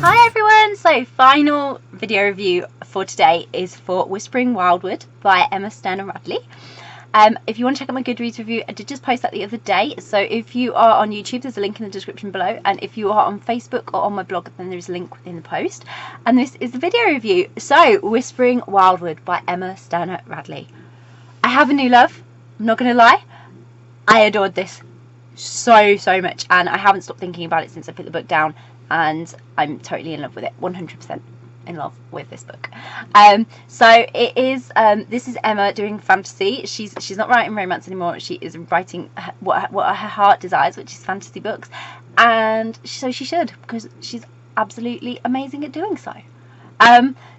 Hi everyone! So final video review for today is for Whispering Wildwood by Emma Radley. If you want to check out my Goodreads review, I did just post that the other day. So if you are on YouTube, there's a link in the description below, and if you are on Facebook or on my blog, then there's a link within the post. And this is the video review. So Whispering Wildwood by Emma Radley. I have a new love, I'm not going to lie. I adored this so much, and I haven't stopped thinking about it since I put the book down, and I'm totally in love with it, 100% in love with this book. So it is this is Emma doing fantasy. She's not writing romance anymore. She is writing what her heart desires, which is fantasy books, and so she should, because she's absolutely amazing at doing so.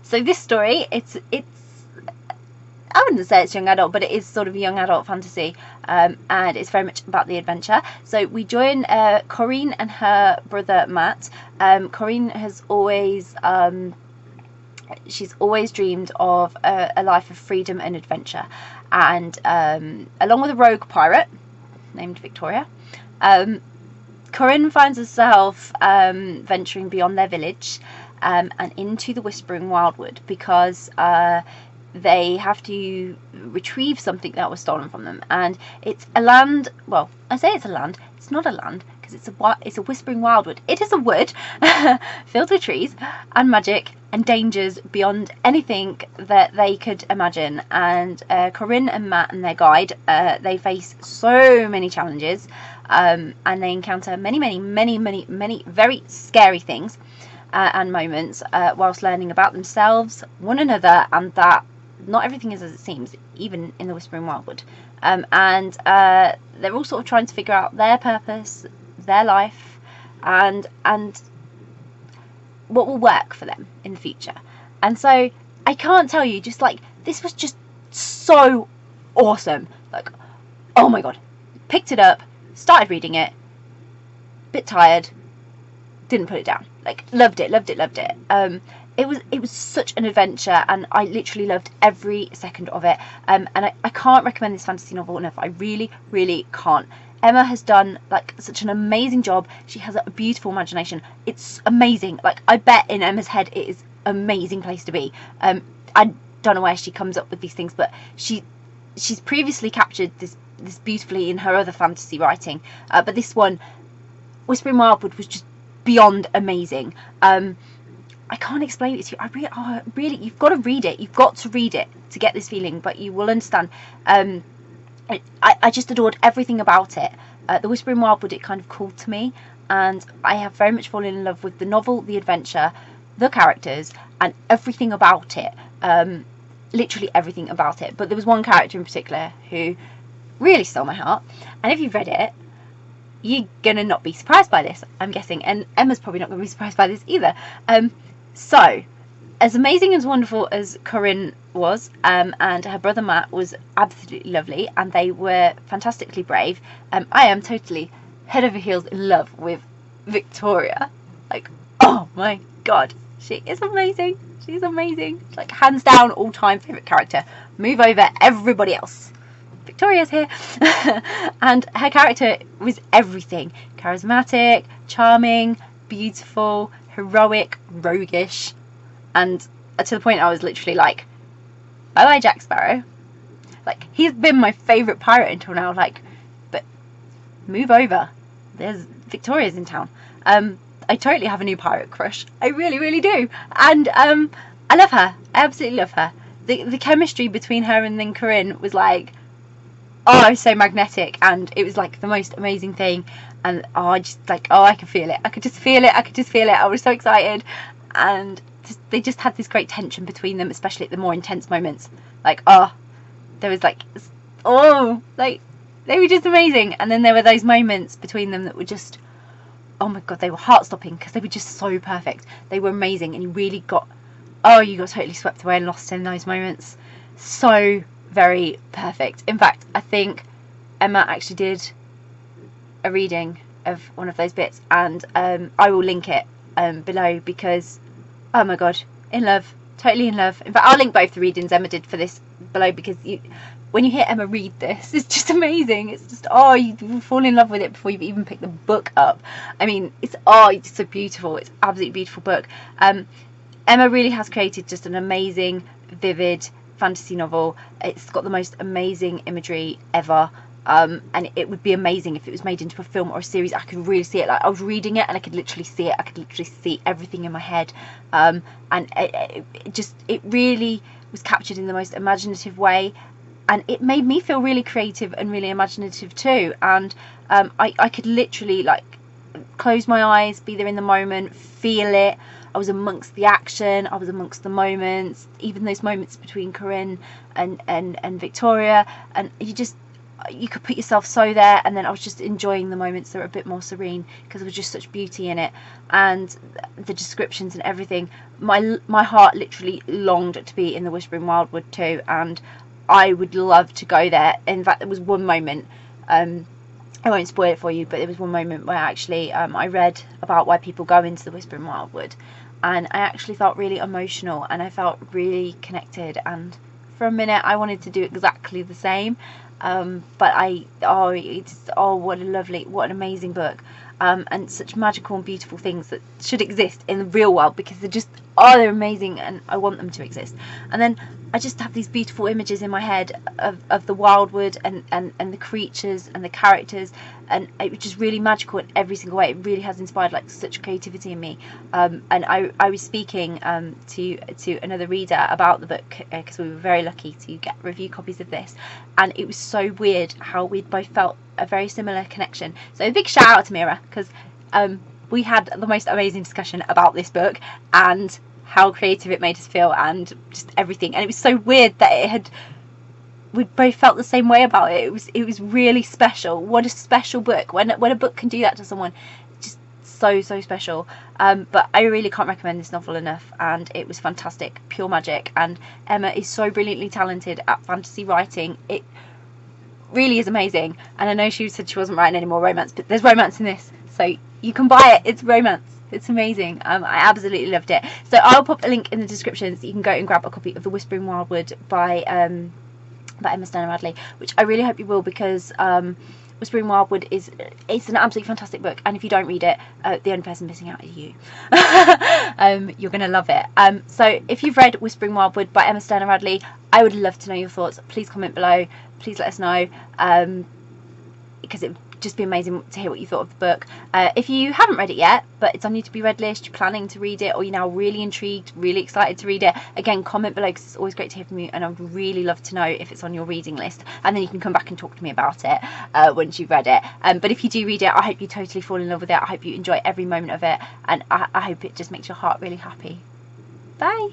So this story, it's I wouldn't say it's young adult, but it is sort of a young adult fantasy, and it's very much about the adventure. So we join Corinne and her brother Matt. Corinne has always she's always dreamed of a life of freedom and adventure, and along with a rogue pirate named Victoria, Corinne finds herself venturing beyond their village and into the Whispering Wildwood, because they have to retrieve something that was stolen from them, and it's a land. Well, I say it's a land. It's not a land, because it's a Whispering Wildwood. It is a wood filled with trees and magic and dangers beyond anything that they could imagine. And Corinne and Matt and their guide, they face so many challenges, and they encounter many very scary things and moments whilst learning about themselves, one another, and that not everything is as it seems, even in the Whispering Wildwood. And they're all sort of trying to figure out their purpose, their life, and what will work for them in the future. And so I can't tell you, just like, this was just so awesome. Like, oh my god, picked it up, started reading it, bit tired, didn't put it down. Like, loved it. It was such an adventure, and I literally loved every second of it. And I can't recommend this fantasy novel enough. I really can't. Emma has done like such an amazing job. She has a beautiful imagination. It's amazing. Like, I bet in Emma's head it is an amazing place to be. I don't know where she comes up with these things, but she's previously captured this beautifully in her other fantasy writing. But this one, Whispering Wildwood, was just beyond amazing. I can't explain it to you. Really, you've got to read it. You've got to read it to get this feeling, but you will understand. I just adored everything about it. The Whispering Wildwood, it kind of called to me, and I have very much fallen in love with the novel, the adventure, the characters, and everything about it. Literally everything about it. But there was one character in particular who really stole my heart, and if you've read it, you're gonna not be surprised by this, I'm guessing, and Emma's probably not gonna be surprised by this either. So, as amazing and wonderful as Corinne was, and her brother Matt was absolutely lovely, and they were fantastically brave, I am totally head over heels in love with Victoria. Like, oh my god, she is amazing. She's amazing. Like, hands down, all-time favourite character. Move over everybody else. Victoria's here. And her character was everything. Charismatic, charming, beautiful, heroic, roguish, and to the point I was literally like, bye Jack Sparrow. Like, he's been my favourite pirate until now, like, but move over, there's Victoria's in town. I totally have a new pirate crush. I really do. And I love her. I absolutely love her. The chemistry between her and then Corinne was like, oh, so magnetic, and it was like the most amazing thing. And I just like, I could feel it. I could just feel it. I was so excited, and they just had this great tension between them, especially at the more intense moments. Like, there was like, like, they were just amazing. And then there were those moments between them that were just, oh my god, they were heart-stopping, because they were just so perfect. They were amazing, and you really got, you got totally swept away and lost in those moments. So very perfect. In fact, I think Emma actually did a reading of one of those bits, and I will link it below, because oh my god, in love, totally in love. In fact, I'll link both the readings Emma did for this below, because when you hear Emma read this, it's just amazing. It's just, oh, you fall in love with it before you've even picked the book up. I mean, it's so beautiful. It's an absolutely beautiful book. Emma really has created just an amazing, vivid fantasy novel. It's got the most amazing imagery ever. And it would be amazing if it was made into a film or a series. I could really see it. Like, I was reading it and I could literally see it. I could literally see everything in my head. And it really was captured in the most imaginative way. And it made me feel really creative and really imaginative too. And I could literally, like, close my eyes, be there in the moment, feel it. I was amongst the action, I was amongst the moments, even those moments between Corinne and Victoria, and you could put yourself so there. And then I was just enjoying the moments that were a bit more serene, because there was just such beauty in it, and the descriptions and everything. My heart literally longed to be in the Whispering Wildwood too, and I would love to go there. In fact, there was one moment, I won't spoil it for you, but there was one moment where actually I read about why people go into the Whispering Wildwood, and I actually felt really emotional, and I felt really connected, and for a minute I wanted to do exactly the same. But what an amazing book, and such magical and beautiful things that should exist in the real world, because they're amazing, and I want them to exist. And then I just have these beautiful images in my head of the Wildwood and the creatures and the characters, and it was just really magical in every single way. It really has inspired like such creativity in me. And I was speaking to another reader about the book, because we were very lucky to get review copies of this, and it was so weird how we'd both felt a very similar connection. So a big shout out to Mira, because we had the most amazing discussion about this book and how creative it made us feel and just everything. And it was so weird that we both felt the same way about it. It was really special. What a special book. When a book can do that to someone, just so special. But I really can't recommend this novel enough, and it was fantastic, pure magic. And Emma is so brilliantly talented at fantasy writing. It really is amazing. And I know she said she wasn't writing any more romance, but there's romance in this, so you can buy it. It's romance. It's amazing. I absolutely loved it. So I'll pop a link in the description so you can go and grab a copy of The Whispering Wildwood by Emma Stanton Radley, which I really hope you will, because Whispering Wildwood it's an absolutely fantastic book, and if you don't read it, the only person missing out is you. You're gonna love it. So if you've read Whispering Wildwood by Emma Stanton Radley, I would love to know your thoughts. Please comment below. Please let us know, because it would just be amazing to hear what you thought of the book. If you haven't read it yet, but it's on your to be read list, you're planning to read it, or you're now really intrigued, really excited to read it, again, comment below, because it's always great to hear from you, and I'd really love to know if it's on your reading list, and then you can come back and talk to me about it once you've read it. But if you do read it, I hope you totally fall in love with it. I hope you enjoy every moment of it, and I hope it just makes your heart really happy. Bye.